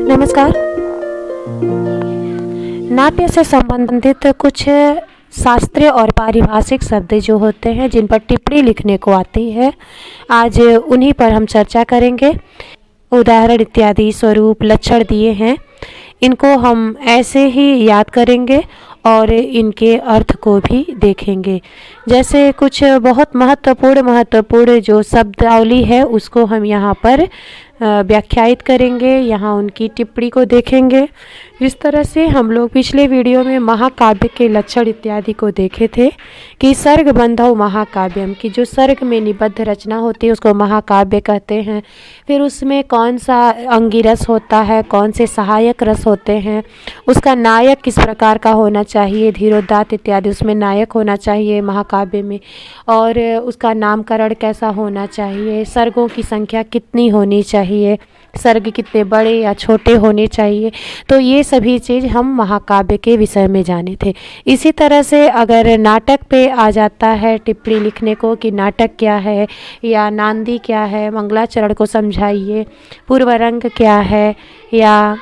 नमस्कार। नाट्य से संबंधित कुछ शास्त्रीय और पारिभाषिक शब्द जो होते हैं जिन पर टिप्पणी लिखने को आती है, आज उन्हीं पर हम चर्चा करेंगे। उदाहरण इत्यादि स्वरूप लक्षण दिए हैं, इनको हम ऐसे ही याद करेंगे और इनके अर्थ को भी देखेंगे। जैसे कुछ बहुत महत्वपूर्ण जो शब्दावली है उसको हम यहाँ पर व्याख्यायित करेंगे, यहाँ उनकी टिप्पणी को देखेंगे। जिस तरह से हम लोग पिछले वीडियो में महाकाव्य के लक्षण इत्यादि को देखे थे कि सर्ग बंधव महाकाव्यम की जो सर्ग में निबद्ध रचना होती है उसको महाकाव्य कहते हैं। फिर उसमें कौन सा अंगिरस होता है, कौन से सहायक रस होते हैं, उसका नायक किस प्रकार का होना चाहिए, धीरोदात्त इत्यादि उसमें नायक होना चाहिए महाकाव्य में, और उसका नामकरण कैसा होना चाहिए, सर्गों की संख्या कितनी होनी चाहिए, सर्ग कितने बड़े या छोटे होने चाहिए। तो ये सभी चीज़ हम महाकाव्य के विषय में जाने थे। इसी तरह से अगर नाटक पे आ जाता है टिप्पणी लिखने को कि नाटक क्या है या नांदी क्या है, मंगलाचरण को समझाइए, पूर्वरंग क्या है या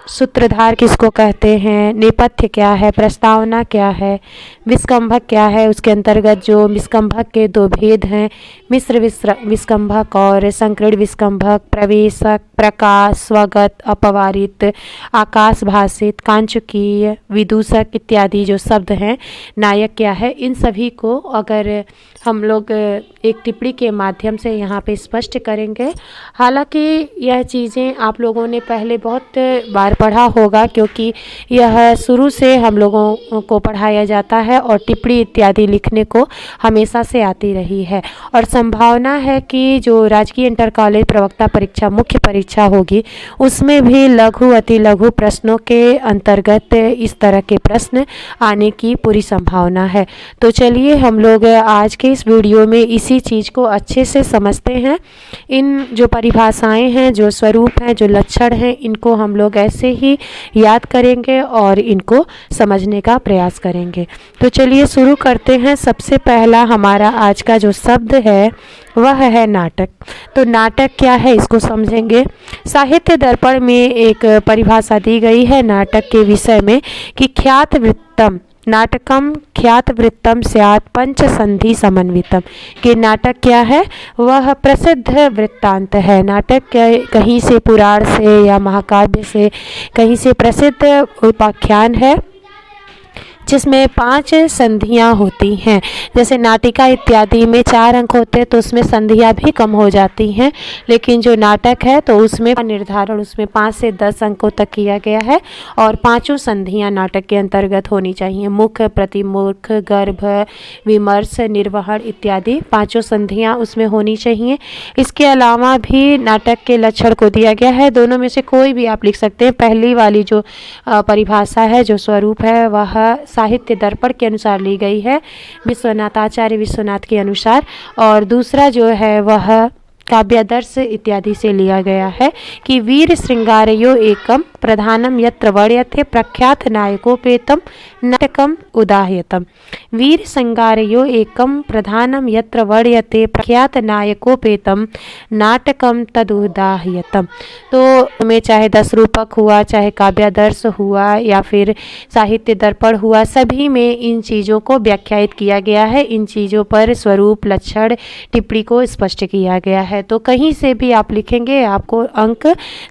सूत्रधार किसको कहते हैं, नेपथ्य क्या है, प्रस्तावना क्या है, विस्कंभक क्या है, उसके अंतर्गत जो विस्कंभक के दो भेद हैं, मिश्र विस्कंभक और संकीर्ण विस्कंभक, प्रवेशक, प्रकाश, स्वगत, अपवारित, आकाश भाषित, कांचुकीय, विदूषक इत्यादि जो शब्द हैं, नायक क्या है, इन सभी को अगर हम लोग एक टिप्पणी के माध्यम से यहाँ पे स्पष्ट करेंगे। हालांकि यह चीज़ें आप लोगों ने पहले बहुत बार पढ़ा होगा, क्योंकि यह शुरू से हम लोगों को पढ़ाया जाता है और टिप्पणी इत्यादि लिखने को हमेशा से आती रही है। और संभावना है कि जो राजकीय इंटर कॉलेज प्रवक्ता परीक्षा मुख्य परीक्षा होगी उसमें भी लघु अति लघु प्रश्नों के अंतर्गत इस तरह के प्रश्न आने की पूरी संभावना है। तो चलिए हम लोग आज के इस वीडियो में इसी चीज़ को अच्छे से समझते हैं। इन जो परिभाषाएं हैं, जो स्वरूप हैं, जो लक्षण हैं, इनको हम लोग ऐसे ही याद करेंगे और इनको समझने का प्रयास करेंगे। तो चलिए शुरू करते हैं। सबसे पहला हमारा आज का जो शब्द है वह है नाटक। तो नाटक क्या है इसको समझेंगे। साहित्य दर्पण में एक परिभाषा दी गई है नाटक के विषय में कि ख्यात वृत्तम नाटकम ख्यात वृत्तम स्यात् पंच संधि समन्वितम। कि नाटक क्या है, वह प्रसिद्ध वृत्तांत है। नाटक कहीं से पुराण से या महाकाव्य से कहीं से प्रसिद्ध उपाख्यान है जिसमें 5 संधियाँ होती हैं। जैसे नाटिका इत्यादि में 4 अंक होते हैं तो उसमें संधियाँ भी कम हो जाती हैं, लेकिन जो नाटक है तो उसमें निर्धारण उसमें 5 से 10 अंकों तक किया गया है और 5 संधियाँ नाटक के अंतर्गत होनी चाहिए। मुख्य, प्रतिमुख, गर्भ, विमर्श, निर्वहन इत्यादि 5 संधियाँ उसमें होनी चाहिए। इसके अलावा भी नाटक के लक्षण को दिया गया है, दोनों में से कोई भी आप लिख सकते हैं। पहली वाली जो परिभाषा है, जो स्वरूप है, वह साहित्य दर्पण के अनुसार ली गई है, विश्वनाथ आचार्य विश्वनाथ के अनुसार, और दूसरा जो है वह काव्यादर्श इत्यादि से लिया गया है कि वीर श्रृंगारयो एकम प्रधानम यत्र वर्ण्यते प्रख्यात नायकोपेतम नाटकम उदाह्यतम। वीर श्रृंगारयो एकम प्रधानम यत्र वर्ण्यते प्रख्यात नायकोपेतम नाटकम तदुदाह्यतम। तो हमें चाहे 10 रूपक हुआ, चाहे काव्यादर्श हुआ या फिर साहित्य दर्पण हुआ, सभी में इन चीज़ों को व्याख्यायित किया गया है। इन चीज़ों पर स्वरूप, लक्षण, टिप्पणी को स्पष्ट किया गया है। तो कहीं से भी आप लिखेंगे आपको अंक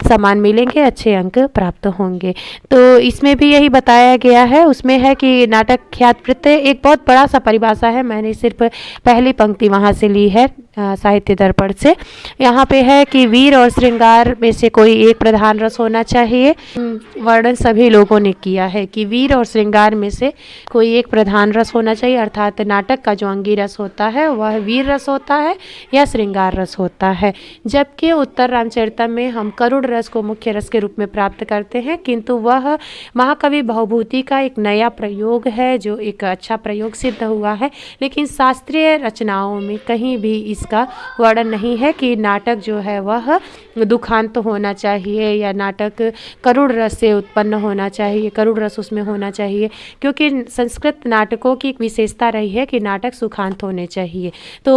समान मिलेंगे, अच्छे अंक प्राप्त होंगे। तो इसमें भी यही बताया गया है। उसमें है कि नाटक ख्यात वृत्त एक बहुत बड़ा सा परिभाषा है, मैंने सिर्फ पहली पंक्ति वहाँ से ली है साहित्य दर्पण से। यहाँ पे है कि वीर और श्रृंगार में से कोई एक प्रधान रस होना चाहिए। वर्णन सभी लोगों ने किया है कि वीर और श्रृंगार में से कोई एक प्रधान रस होना चाहिए, अर्थात नाटक का जो अंगी रस होता है वह वीर रस होता है या श्रृंगार रस होता है। जबकि उत्तर रामचरितम में हम करुण रस को मुख्य रस के रूप में प्राप्त करते हैं, किंतु वह महाकवि भवभूति का एक नया प्रयोग है जो एक अच्छा प्रयोग सिद्ध हुआ है। लेकिन शास्त्रीय रचनाओं में कहीं भी इसका वर्णन नहीं है कि नाटक जो है वह दुखांत होना चाहिए या नाटक करुण रस से उत्पन्न होना चाहिए, करुण रस उसमें होना चाहिए, क्योंकि संस्कृत नाटकों की एक विशेषता रही है कि नाटक सुखांत होने चाहिए। तो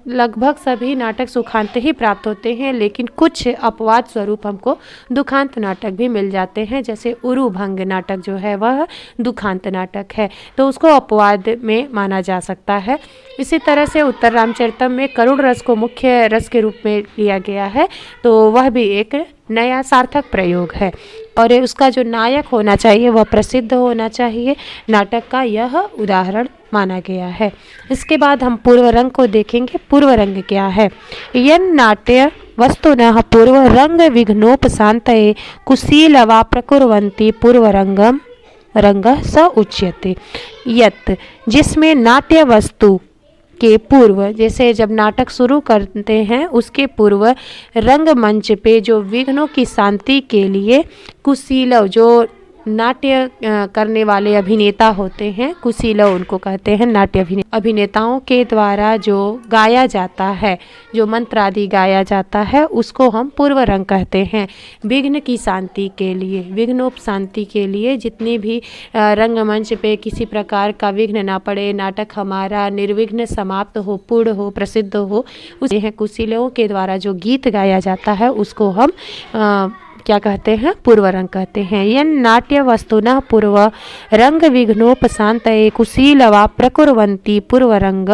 लगभग सभी नाटक सुखांत सुखांत ही प्राप्त होते हैं, लेकिन कुछ अपवाद स्वरूप हमको दुखांत नाटक भी मिल जाते हैं। जैसे उरुभंग नाटक जो है वह दुखांत नाटक है, तो उसको अपवाद में माना जा सकता है। इसी तरह से उत्तर रामचरितम में करुण रस को मुख्य रस के रूप में लिया गया है, तो वह भी एक नया सार्थक प्रयोग है। और उसका जो नायक होना चाहिए वह प्रसिद्ध होना चाहिए, नाटक का यह उदाहरण माना गया है। इसके बाद हम पूर्व रंग को देखेंगे। पूर्व रंग क्या है? यन नाट्य वस्तुनः पूर्व रंग विघ्नोपशान्तये कुशीलवा प्रकुर्वन्ति पूर्व रंग स उच्यते। यत् जिसमें नाट्य वस्तु के पूर्व, जैसे जब नाटक शुरू करते हैं उसके पूर्व रंगमंच पे जो विघ्नों की शांति के लिए कुशीलव, जो नाट्य करने वाले अभिनेता होते हैं, कुशीलव उनको कहते हैं, नाट्य अभिनेताओं के द्वारा जो गाया जाता है, जो मंत्र आदि गाया जाता है, उसको हम पूर्व रंग कहते हैं। विघ्न की शांति के लिए, विघ्नोपशांति के लिए जितनी भी रंगमंच पे किसी प्रकार का विघ्न ना पड़े, नाटक हमारा निर्विघ्न समाप्त हो, पूर्ण हो, प्रसिद्ध हो, उसे हैं कुशीलवों के द्वारा जो गीत गाया जाता है उसको हम क्या कहते हैं? पूर्व रंग कहते हैं। यन नाट्य वस्तुनः पूर्व रंग विघ्नोपशान्तये कुशीलवा प्रकुर्वन्ति पूर्व रंग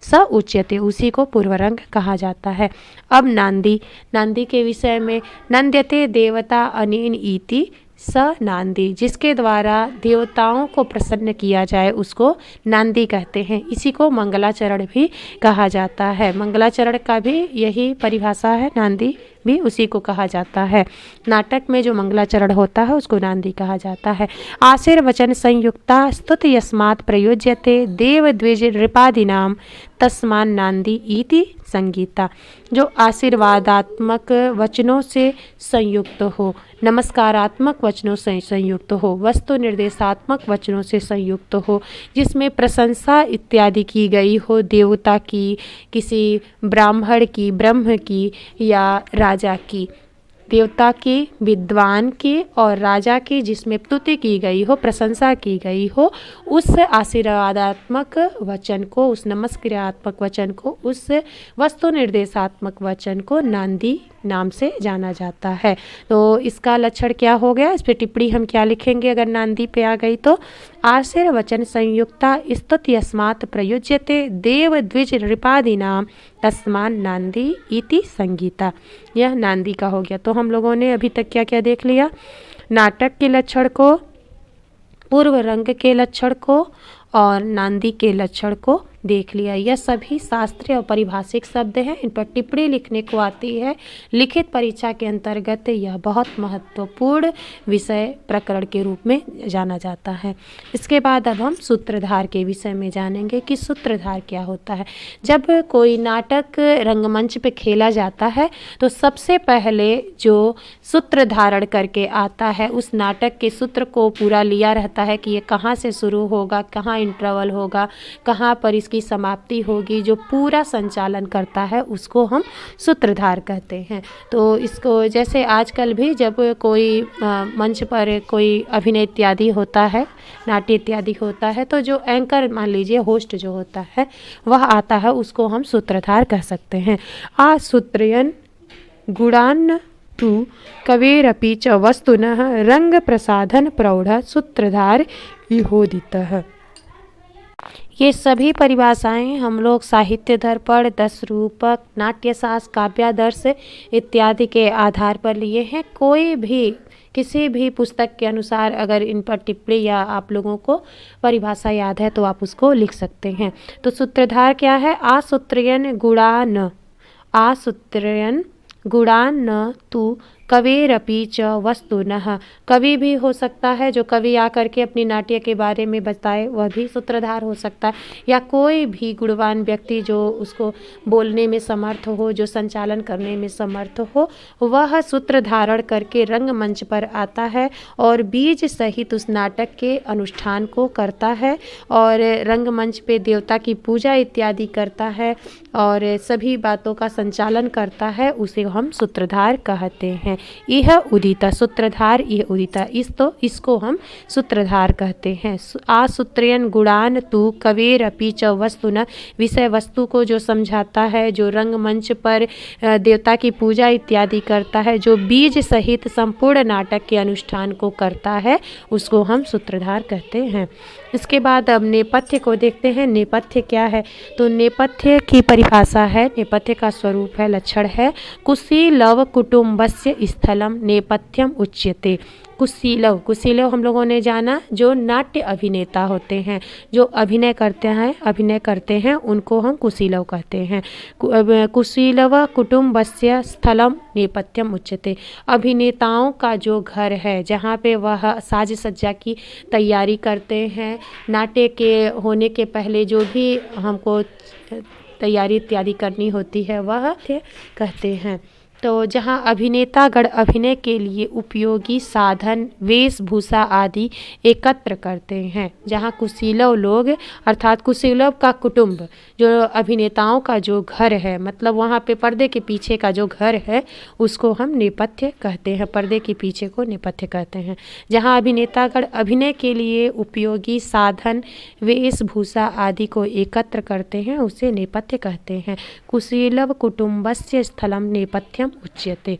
स उच्यते, उसी को पूर्व रंग कहा जाता है। अब नांदी के विषय में, नंद्यते देवता अनेन इति स नांदी, जिसके द्वारा देवताओं को प्रसन्न किया जाए उसको नांदी कहते हैं। इसी को मंगलाचरण भी कहा जाता है। मंगलाचरण का भी यही परिभाषा है, नांदी भी उसी को कहा जाता है। नाटक में जो मंगलाचरण होता है उसको नांदी कहा जाता है। आशीर्वचन संयुक्ता स्तुति यस्मात् प्रयोज्यते देव द्विज नृपादीनाम तस्मान नांदी इति संगीता, जो आशीर्वादात्मक वचनों से संयुक्त हो, नमस्कारात्मक वचनों से संयुक्त हो, वस्तु निर्देशात्मक वचनों से संयुक्त हो, जिसमें प्रशंसा इत्यादि की गई हो, देवता की, किसी ब्राह्मण की, ब्रह्म की या राजा की, देवता की, विद्वान की और राजा की, जिसमें स्तुति की गई हो, प्रशंसा की गई हो, उस आशीर्वादात्मक वचन को, उस नमस्कारात्मक वचन को, उस वस्तु निर्देशात्मक वचन को नांदी नाम से जाना जाता है। तो इसका लक्षण क्या हो गया? इस पर टिप्पणी हम क्या लिखेंगे अगर नांदी पे आ गई तो? आशीर्वचन संयुक्ता स्तुति यस्मात् प्रयुज्यते देव द्विज नृपादीनाम तस्मान नांदी इति संगीता। यह नांदी का हो गया। तो हम लोगों ने अभी तक क्या क्या देख लिया? नाटक के लक्षण को, पूर्व रंग के लक्षण को और नांदी के लक्षण को देख लिया। यह सभी शास्त्रीय और पारिभाषिक शब्द हैं, इन पर टिप्पणी लिखने को आती है। लिखित परीक्षा के अंतर्गत यह बहुत महत्वपूर्ण विषय प्रकरण के रूप में जाना जाता है। इसके बाद अब हम सूत्रधार के विषय में जानेंगे कि सूत्रधार क्या होता है। जब कोई नाटक रंगमंच पे खेला जाता है तो सबसे पहले जो सूत्र धारण करके आता है, उस नाटक के सूत्र को पूरा लिया रहता है कि ये कहाँ से शुरू होगा, कहाँ इंटरवल होगा, कहाँ पर की समाप्ति होगी, जो पूरा संचालन करता है उसको हम सूत्रधार कहते हैं। तो इसको जैसे आजकल भी जब कोई मंच पर कोई अभिनय इत्यादि होता है, नाट्य इत्यादि होता है, तो जो एंकर मान लीजिए होस्ट जो होता है वह आता है, उसको हम सूत्रधार कह सकते हैं। आसूत्रयन गुणान तु कवेरपि च वस्तुनः रंग प्रसाधन प्रौढ़ सूत्रधार इहोदितः। ये सभी परिभाषाएं हम लोग साहित्य दर्पण, दस रूपक, नाट्यशास्त्र, काव्यादर्श इत्यादि के आधार पर लिए हैं। कोई भी किसी भी पुस्तक के अनुसार अगर इन पर टिप्पणी या आप लोगों को परिभाषा याद है तो आप उसको लिख सकते हैं। तो सूत्रधार क्या है? आसूत्रयन गुणान न तु कवेरपि च वस्तुनः, कवि भी हो सकता है, जो कवि आकर के अपनी नाट्य के बारे में बताए वह भी सूत्रधार हो सकता है, या कोई भी गुणवान व्यक्ति जो उसको बोलने में समर्थ हो, जो संचालन करने में समर्थ हो, वह सूत्र धारण करके रंगमंच पर आता है और बीज सहित उस नाटक के अनुष्ठान को करता है और रंगमंच पे देवता की पूजा इत्यादि करता है और सभी बातों का संचालन करता है, उसे हम सूत्रधार कहते हैं। यह उदिता सूत्रधार, यह उदिता इसको हम सूत्रधार कहते हैं। आसूत्रयन गुणान तु कवेरपि च वस्तुना, विषय वस्तु को जो समझाता है, जो रंगमंच पर देवता की पूजा इत्यादि करता है, जो बीज सहित संपूर्ण नाटक के अनुष्ठान को करता है, उसको हम सूत्रधार कहते हैं। इसके बाद अब नेपथ्य को देखते हैं। नेपथ्य क्या है? तो नेपथ्य की परिभाषा है, नेपथ्य का स्वरूप है, लक्षण है, कुशीलव कुटुम्बस्य स्थलम नेपथ्यम उच्यते। कुशीलव हम लोगों ने जाना जो नाट्य अभिनेता होते हैं, जो अभिनय करते हैं उनको हम कुशीलव कहते हैं। कुशीलव कुटुम्बस्य स्थलम नेपथ्यम उच्यते। अभिनेताओं का जो घर है, जहाँ पे वह साज सज्जा की तैयारी करते हैं, नाट्य के होने के पहले जो भी हमको तैयारी इत्यादि करनी होती है, वह कहते हैं। तो जहाँ अभिनेतागण अभिनय के लिए उपयोगी साधन, वेशभूषा आदि एकत्र करते हैं, जहाँ कुशीलव लोग अर्थात कुशीलव का कुटुंब, जो अभिनेताओं का जो घर है, मतलब वहाँ पे पर्दे के पीछे का जो घर है, उसको हम नेपथ्य कहते हैं। पर्दे के पीछे को नेपथ्य कहते हैं। जहाँ अभिनेतागण अभिनय के लिए उपयोगी साधन, वेशभूषा आदि को एकत्र करते हैं, उसे नेपथ्य कहते हैं। कुशीलव कुटुम्बस्य स्थलम नेपथ्यम उच्यते।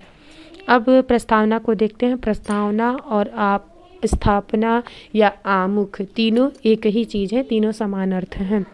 अब प्रस्तावना को देखते हैं। प्रस्तावना और आप स्थापना या आमुख तीनों एक ही चीज़ है, तीनों समान अर्थ हैं।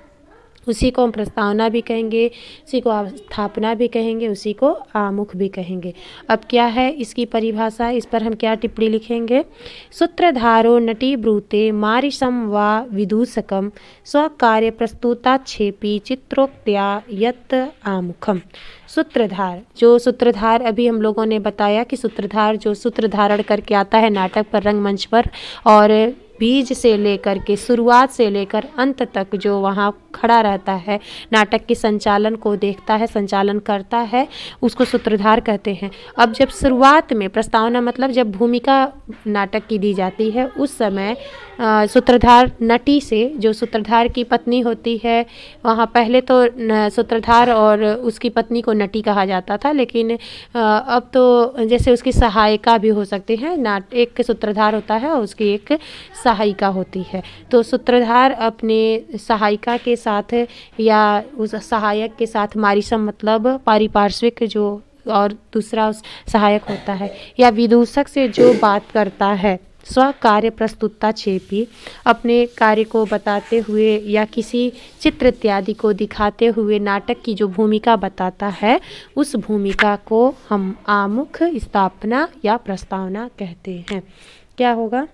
उसी को हम प्रस्तावना भी कहेंगे, उसी को स्थापना भी कहेंगे, उसी को आमुख भी कहेंगे। अब क्या है इसकी परिभाषा, इस पर हम क्या टिप्पणी लिखेंगे? सूत्रधारो नटी ब्रूते मारिशम वा विदूषकम स्वकार्य प्रस्तुताक्षेपी चित्रोक्त्या यत् आमुखम। सूत्रधार, जो सूत्रधार अभी हम लोगों ने बताया कि सूत्रधार जो सूत्र धारण करके आता है नाटक पर, रंगमंच पर, और बीज से लेकर के शुरुआत से लेकर अंत तक जो वहाँ खड़ा रहता है, नाटक के संचालन को देखता है, संचालन करता है, उसको सूत्रधार कहते हैं। अब जब शुरुआत में प्रस्तावना मतलब जब भूमिका नाटक की दी जाती है, उस समय सूत्रधार नटी से, जो सूत्रधार की पत्नी होती है, वहाँ पहले तो सूत्रधार और उसकी पत्नी को नटी कहा जाता था, लेकिन अब तो जैसे उसकी सहायिका भी हो सकती है। एक सूत्रधार होता है और उसकी एक सहायिका होती है। तो सूत्रधार अपने सहायिका के साथ या उस सहायक के साथ, मारिशम मतलब पारिपार्श्विक जो, और दूसरा उस सहायक होता है, या विदूषक से जो बात करता है, स्व कार्य प्रस्तुतता छेपी, अपने कार्य को बताते हुए या किसी चित्र इत्यादि को दिखाते हुए नाटक की जो भूमिका बताता है, उस भूमिका को हम आमुख, स्थापना या प्रस्तावना कहते हैं। क्या होगा?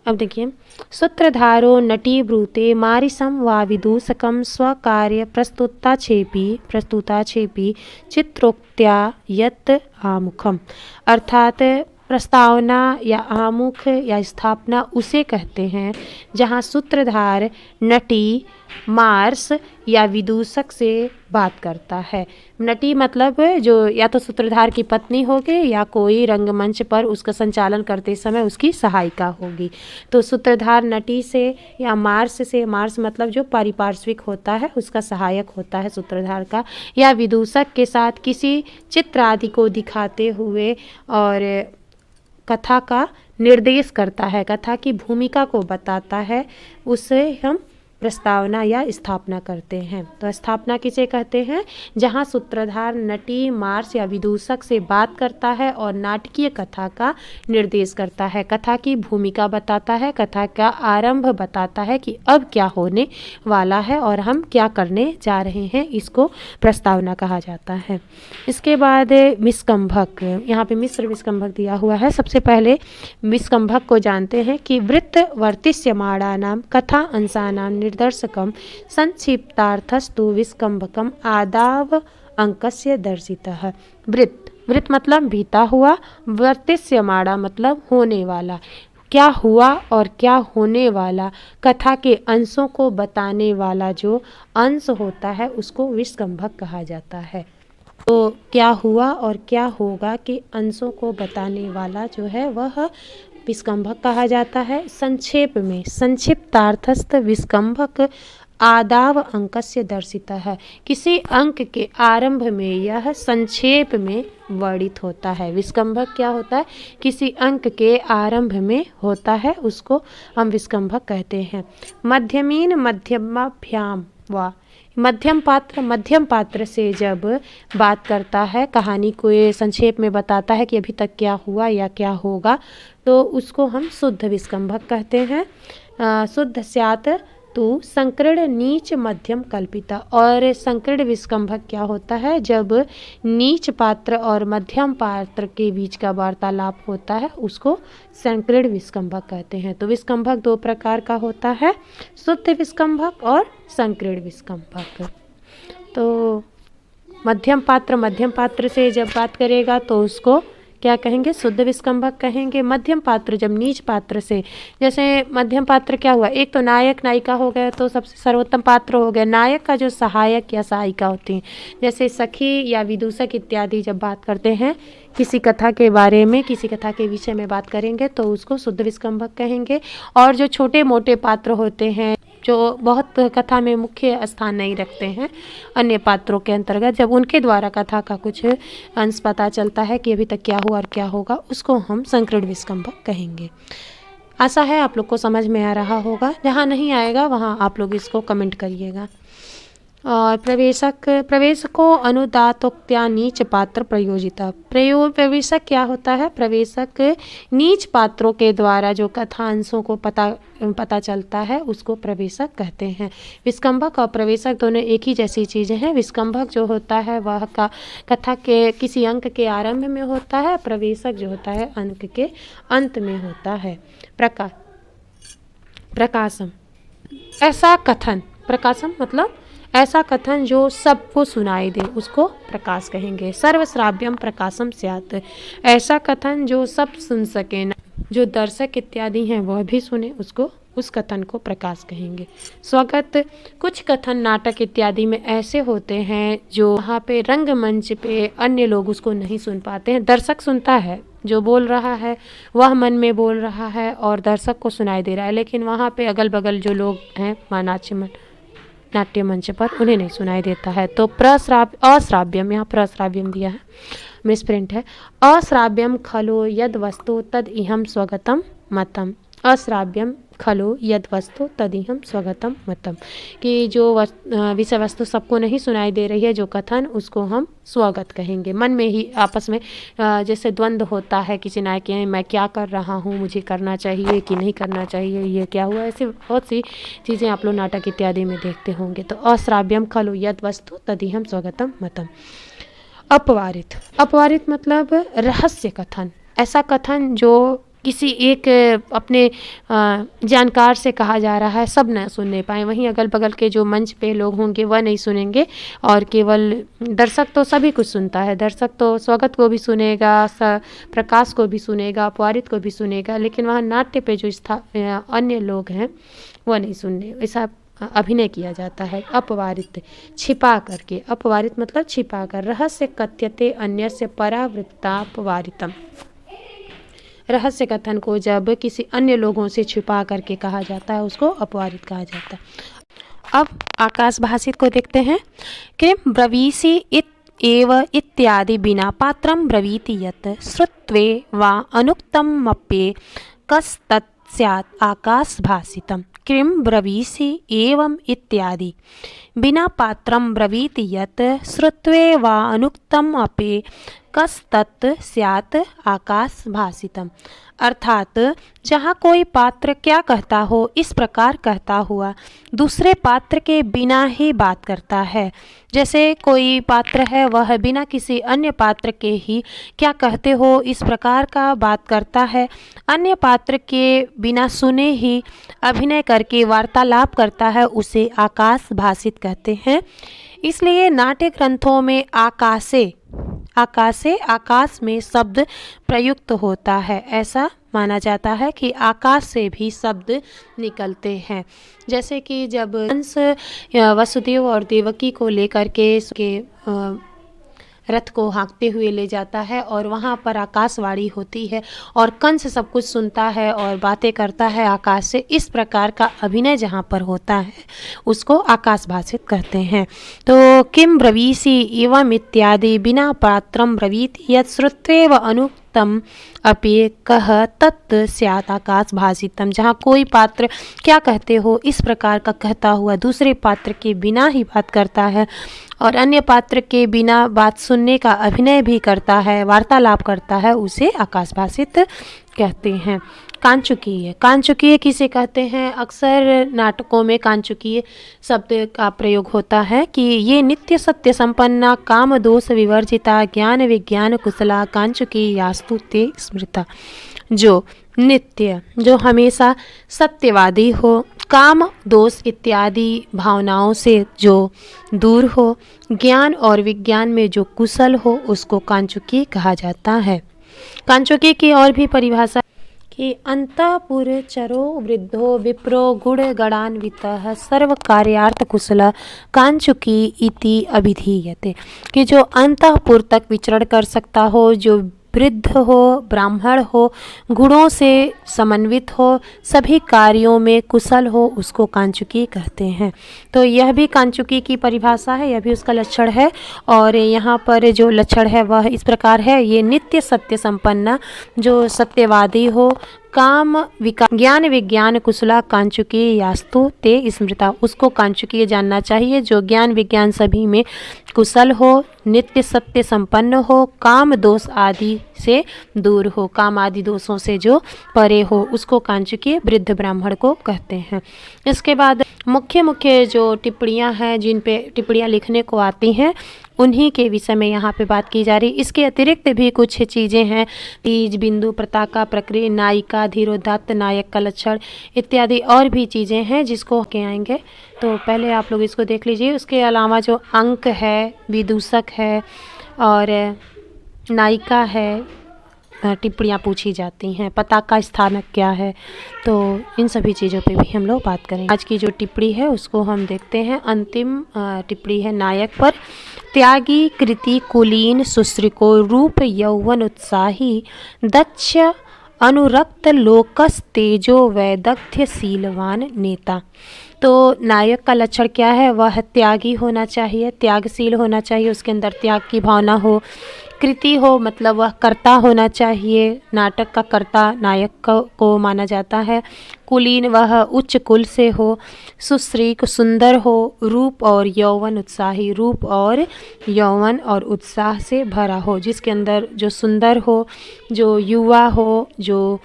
अब देखिए, सूत्रधारो नटी ब्रूते मारिशम वा विदूषकम स्वकार्य प्रस्तुताक्षेपी चित्रोक्त्या यत् आमुखम। अर्थात प्रस्तावना या आमुख या स्थापना उसे कहते हैं जहाँ सूत्रधार नटी, मार्स या विदूषक से बात करता है। नटी मतलब जो या तो सूत्रधार की पत्नी होगी या कोई रंगमंच पर उसका संचालन करते समय उसकी सहायिका होगी। तो सूत्रधार नटी से या मार्स से, मार्स मतलब जो पारिपार्श्विक होता है, उसका सहायक होता है सूत्रधार का, या विदूषक के साथ किसी चित्र आदि को दिखाते हुए और कथा का निर्देश करता है, कथा की भूमिका को बताता है, उसे हम प्रस्तावना या स्थापना करते हैं। तो स्थापना किसे कहते हैं? जहाँ सूत्रधार नटी, मार्स या विदूषक से बात करता है और नाटकीय कथा का निर्देश करता है, कथा की भूमिका बताता है, कथा का आरंभ बताता है कि अब क्या होने वाला है और हम क्या करने जा रहे हैं, इसको प्रस्तावना कहा जाता है। इसके बाद विस्कंभक, यहाँ पे मिश्र विस्कंभक दिया हुआ है। सबसे पहले विस्कंभक को जानते हैं कि वृत्तवर्तिष्यमाणानां कथा अंशानां निर्दर्शकम संक्षिप्तार्थस्तु विस्कंभकम आदाव अंकस्य दर्शितः। वृत्त मतलब बीता हुआ, वर्तिष्यमाणा मतलब होने वाला, क्या हुआ और क्या होने वाला, कथा के अंशों को बताने वाला जो अंश होता है उसको विस्कंभक कहा जाता है। तो क्या हुआ और क्या होगा के अंशों को बताने वाला जो है वह विस्कंभक कहा जाता है। संक्षेप में संक्षिप्तार्थस्थ विस्कंभक आदाव अंकस्य दर्शिता है। किसी अंक के आरंभ में यह संक्षेप में वर्णित होता है। विस्कंभक क्या होता है? किसी अंक के आरंभ में होता है, उसको हम विस्कंभक कहते हैं। मध्यमीन मध्यमाभ्याम व मध्यम पात्र से जब बात करता है, कहानी को ये संक्षेप में बताता है कि अभी तक क्या हुआ या क्या होगा, तो उसको हम शुद्ध विस्कंभक कहते हैं। शुद्ध स्यात् तु संकीर्ण नीच मध्यम कल्पिता। और संकीर्ण विस्कंभक क्या होता है? जब नीच पात्र और मध्यम पात्र के बीच का वार्तालाप होता है, उसको संकीर्ण विस्कंभक कहते हैं। तो विस्कंभक दो प्रकार का होता है, शुद्ध विस्कंभक और संकीर्ण विस्कंभक। तो मध्यम पात्र से जब बात करेगा तो उसको क्या कहेंगे? शुद्ध विस्कंभक कहेंगे। मध्यम पात्र जब नीच पात्र से, जैसे मध्यम पात्र क्या हुआ? एक तो नायक नायिका हो गए तो सबसे सर्वोत्तम पात्र हो गए। नायक का जो सहायक या सहायिका होती हैं, जैसे सखी या विदूषक इत्यादि जब बात करते हैं किसी कथा के बारे में, किसी कथा के विषय में बात करेंगे तो उसको शुद्ध विस्कंभक कहेंगे। और जो छोटे मोटे पात्र होते हैं, जो बहुत कथा में मुख्य स्थान नहीं रखते हैं, अन्य पात्रों के अंतर्गत, जब उनके द्वारा कथा का कुछ अंश पता चलता है कि अभी तक क्या हुआ और क्या होगा, उसको हम संकीर्ण विस्कंभक कहेंगे। आशा है आप लोग को समझ में आ रहा होगा। जहाँ नहीं आएगा वहाँ आप लोग इसको कमेंट करिएगा। और प्रवेशको अनुदातोक्त्या नीच पात्र प्रयोजिता। प्रवेशक क्या होता है? प्रवेशक नीच पात्रों के द्वारा जो कथांशों को पता चलता है, उसको प्रवेशक कहते हैं। विस्कंभक और प्रवेशक दोनों एक ही जैसी चीज़ें हैं। विस्कंभक जो होता है वह कथा के किसी अंक के आरंभ में होता है, प्रवेशक जो होता है अंक के अंत में होता है। प्रकाशम, ऐसा कथन, प्रकाशम मतलब ऐसा कथन जो सबको सुनाई दे, उसको प्रकाश कहेंगे। सर्वश्राव्यम प्रकाशम स्यात्, ऐसा कथन जो सब सुन सके, जो दर्शक इत्यादि हैं वह भी सुने, उसको उस कथन को प्रकाश कहेंगे। स्वगत, कुछ कथन नाटक इत्यादि में ऐसे होते हैं जो वहाँ पे रंगमंच पे अन्य लोग उसको नहीं सुन पाते हैं। दर्शक सुनता है, जो बोल रहा है वह मन में बोल रहा है और दर्शक को सुनाई दे रहा है, लेकिन वहाँ पे अगल बगल जो लोग हैं नाट्य मंच पर, उन्हें नहीं सुनाई देता है। तो अश्राव्यम, यहाँ प्रश्राव्यम दिया है, मिसप्रिंट है। अश्राव्यम खलु यद वस्तु तद इहम स्वगतम मतम। अश्राव्यम खलु यद वस्तु तदिहम स्वगतम मतम, कि जो विषय वस्तु सबको नहीं सुनाई दे रही है, जो कथन, उसको हम स्वगत कहेंगे। मन में ही आपस में जैसे द्वंद्व होता है किसी नायक के, मैं क्या कर रहा हूँ, मुझे करना चाहिए कि नहीं करना चाहिए, ये क्या हुआ, ऐसी बहुत सी चीज़ें आप लोग नाटक इत्यादि में देखते होंगे। तो अश्राव्यम खलु यद वस्तु तदिहम स्वगतम मतम। अपवारित मतलब रहस्य कथन, ऐसा कथन जो किसी एक अपने जानकार से कहा जा रहा है, सब न सुनने पाए, वहीं अगल बगल के जो मंच पे लोग होंगे वह नहीं सुनेंगे, और केवल दर्शक तो सभी कुछ सुनता है। दर्शक तो स्वागत को भी सुनेगा, प्रकाश को भी सुनेगा, अपवारित को भी सुनेगा, लेकिन वहाँ नाट्य पे जो अन्य लोग हैं वह नहीं सुनने, ऐसा अभिनय किया जाता है। अपवारित, छिपा करके, अपवारित मतलब छिपा कर। रहस्य कथ्यते अन्यस्य परावृत्तापवारितम, रहस्य कथन को जब किसी अन्य लोगों से छिपा करके कहा जाता है, उसको अपवारित कहा जाता है। अब आकाश भाषित को देखते हैं। किम ब्रवीसि एव इत्यादि बिना पात्रम ब्रवीति यत् श्रुत्वे वा अनुक्तमप्ये कस्तत् स्यात् आकाश भाषितम्। किम ब्रवीसि एवं इत्यादि बिना पात्रम ब्रवीति यत् श्रुत्वे वा अनुक्तमप्ये कस्तत् स्यात् आकाश भाषितम्। अर्थात जहाँ कोई पात्र क्या कहता हो, इस प्रकार कहता हुआ दूसरे पात्र के बिना ही बात करता है। जैसे कोई पात्र है, वह बिना किसी अन्य पात्र के ही क्या कहते हो, इस प्रकार का बात करता है। अन्य पात्र के बिना सुने ही अभिनय करके वार्तालाप करता है, उसे आकाश भाषित कहते हैं। इसलिए नाट्य ग्रंथों में आकाश में शब्द प्रयुक्त होता है। ऐसा माना जाता है कि आकाश से भी शब्द निकलते हैं। जैसे कि जब कंस वसुदेव और देवकी को लेकर के रथ को हाँकते हुए ले जाता है और वहाँ पर आकाशवाणी होती है और कंस सब कुछ सुनता है और बातें करता है आकाश से। इस प्रकार का अभिनय जहाँ पर होता है उसको आकाश भाषित कहते हैं। तो किम ब्रवीसि एवं इत्यादि बिना पात्रम ब्रवीत यत् श्रुत्वेव अनुक्तम अपि कह तत् स्यात् आकाश भाषितम। जहाँ कोई पात्र क्या कहते हो इस प्रकार का कहता हुआ दूसरे पात्र के बिना ही बात करता है और अन्य पात्र के बिना बात सुनने का अभिनय भी करता है, वार्तालाप करता है, उसे आकाश भाषित कहते हैं। कांचुकीय, कांचुकीय किसे कहते हैं? अक्सर नाटकों में कांचुकीय शब्द का प्रयोग होता है कि ये नित्य सत्य संपन्ना काम दोष विवर्जिता ज्ञान विज्ञान कुशला कांचुकीयास्तु ते स्मृता। जो नित्य, जो हमेशा सत्यवादी हो, काम दोष इत्यादि भावनाओं से जो दूर हो, ज्ञान और विज्ञान में जो कुशल हो, उसको कांचुकी कहा जाता है। कांचुकी की और भी परिभाषा कि अंतःपुरचरो वृद्धो विप्रो गुणगणान्वितः सर्व कार्यार्थ कुशल कांचुकी इति अभिधीयते। कि जो अंतःपुर तक विचरण कर सकता हो, जो वृद्ध हो, ब्राह्मण हो, गुणों से समन्वित हो, सभी कार्यों में कुशल हो, उसको कांचुकी कहते हैं। तो यह भी कांचुकी की परिभाषा है, यह भी उसका लक्षण है। और यहाँ पर जो लक्षण है वह इस प्रकार है, ये नित्य सत्य संपन्ना, जो सत्यवादी हो, काम ज्ञान विज्ञान कुशला कांचुकी यास्तु ते स्मृता। उसको कांचुकी जानना चाहिए, जो ज्ञान विज्ञान सभी में कुशल हो, नित्य सत्य संपन्न हो, काम दोष आदि से दूर हो, काम आदि दोषों से जो परे हो, उसको कांचुकी वृद्ध ब्राह्मण को कहते हैं। इसके बाद मुख्य मुख्य जो टिप्पणियाँ हैं, जिन पे टिप्पणियाँ लिखने को आती हैं, उन्हीं के विषय में यहाँ पे बात की जा रही। इसके अतिरिक्त भी कुछ चीज़ें हैं, तीज, बिंदु, पताका, प्रक्रिया, नायिका, धीरोदात्त, नायक का लक्षण इत्यादि और भी चीज़ें हैं जिसको के आएंगे। तो पहले आप लोग इसको देख लीजिए। उसके अलावा जो अंक है, विदूषक है और नायिका है, टिप्पणियाँ पूछी जाती हैं। पताका स्थानक क्या है, तो इन सभी चीज़ों पे भी हम लोग बात करेंगे। आज की जो टिप्पणी है उसको हम देखते हैं। अंतिम टिप्पणी है नायक पर। त्यागी कृति कुलीन सुश्रिको रूप यौवन उत्साही दक्ष अनुरक्त लोकस तेजो वैदग्ध्य शीलवान नेता। तो नायक का लक्षण क्या है? वह त्यागी होना चाहिए, त्यागशील होना चाहिए, उसके अंदर त्याग की भावना हो। कृति हो मतलब वह कर्ता होना चाहिए, नाटक का कर्ता नायक को माना जाता है। कुलीन वह उच्च कुल से हो। सुश्रीक सुंदर हो। रूप और यौवन उत्साही, रूप और यौवन और उत्साह से भरा हो, जिसके अंदर जो सुंदर हो, जो युवा हो, जो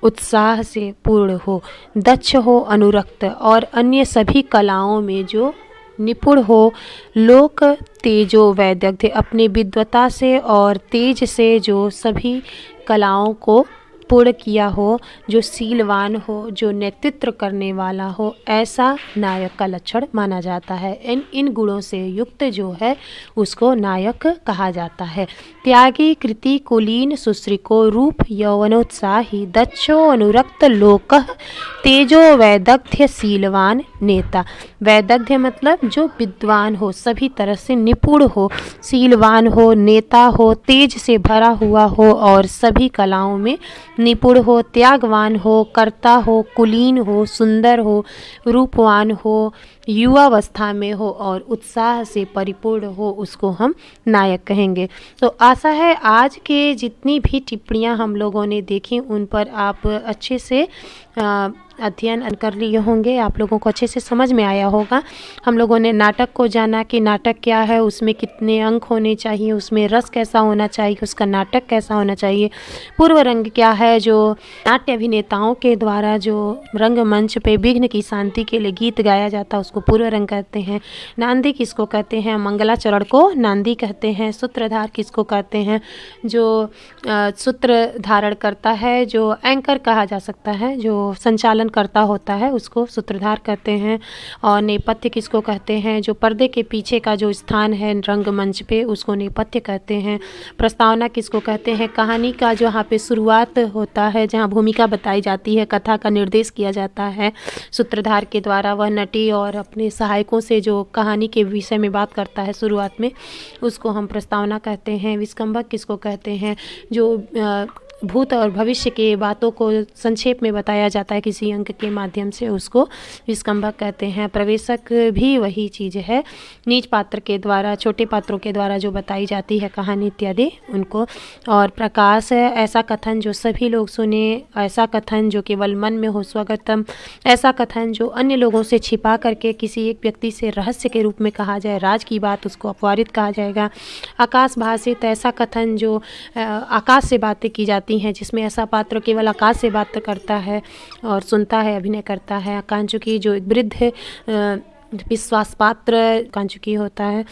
उत्साह से पूर्ण हो। दक्ष हो, अनुरक्त और अन्य सभी कलाओं में जो निपुण हो। लोक तेजो वैदग्ध्य, अपनी विद्वता से और तेज से जो सभी कलाओं को पूर्ण किया हो। जो शीलवान हो, जो नेतृत्व करने वाला हो, ऐसा नायक का लक्षण माना जाता है। इन गुणों से युक्त जो है उसको नायक कहा जाता है। त्यागी कृति कुलीन सुश्रिको रूप यौवनोत्साही दक्षो अनुरक्त लोकः तेजो वैदग्ध्य शीलवान नेता। वैदग्ध्य मतलब जो विद्वान हो, सभी तरह से निपुण हो, शीलवान हो, नेता हो, तेज से भरा हुआ हो और सभी कलाओं में निपुण हो, त्यागवान हो, कर्ता हो, कुलीन हो, सुंदर हो, रूपवान हो, युवावस्था में हो और उत्साह से परिपूर्ण हो, उसको हम नायक कहेंगे। तो आशा है आज के जितनी भी टिप्पणियाँ हम लोगों ने देखी उन पर आप अच्छे से अध्ययन कर लिए होंगे, आप लोगों को अच्छे से समझ में आया होगा। हम लोगों ने नाटक को जाना कि नाटक क्या है, उसमें कितने अंक होने चाहिए, उसमें रस कैसा होना चाहिए, उसका नाटक कैसा होना चाहिए। पूर्व रंग क्या है, जो नाट्य अभिनेताओं के द्वारा जो रंगमंच पे विघ्न की शांति के लिए गीत गाया जाता है उसको पूर्व रंग कहते हैं। नांदी किसको कहते हैं? मंगलाचरण को नांदी कहते हैं। सूत्रधार किसको कहते हैं? जो सूत्र धारण करता है, जो एंकर कहा जा सकता है, जो संचालन करता होता है उसको सूत्रधार कहते हैं। और नेपथ्य किसको कहते हैं? जो पर्दे के पीछे का जो स्थान है रंगमंच पे उसको नेपथ्य कहते हैं। प्रस्तावना किसको कहते हैं? कहानी का जो यहाँ पे शुरुआत होता है, जहाँ भूमिका बताई जाती है, कथा का निर्देश किया जाता है सूत्रधार के द्वारा। वह नटी और अपने सहायकों से जो कहानी के विषय में बात करता है शुरुआत में, उसको हम प्रस्तावना कहते हैं। विस्कंभक किसको कहते हैं? जो भूत और भविष्य के बातों को संक्षेप में बताया जाता है किसी अंक के माध्यम से, उसको विस्कंभक कहते हैं। प्रवेशक भी वही चीज़ है, नीच पात्र के द्वारा, छोटे पात्रों के द्वारा जो बताई जाती है कहानी इत्यादि उनको। और प्रकाश है ऐसा कथन जो सभी लोग सुने, ऐसा कथन जो केवल मन में हो स्वगतम, ऐसा कथन जो अन्य लोगों से छिपा करके किसी एक व्यक्ति से रहस्य के रूप में कहा जाए, राज की बात, उसको अपवारित कहा जाएगा। आकाश भाषित ऐसा कथन जो आकाश से बातें की जाती हैं, जिसमें ऐसा पात्र केवल आकाश से बात करता है और सुनता है, अभिनय करता है। कांचुकी जो एक वृद्ध विश्वास पात्र कांचुकी होता है।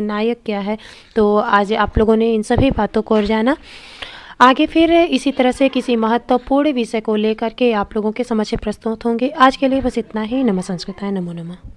नायक क्या है? तो आज आप लोगों ने इन सभी बातों को जाना। आगे फिर इसी तरह से किसी महत्वपूर्ण विषय को लेकर के आप लोगों के समक्ष प्रस्तुत होंगे। आज के लिए बस इतना ही। नमः संस्कृताय, नमो नमः।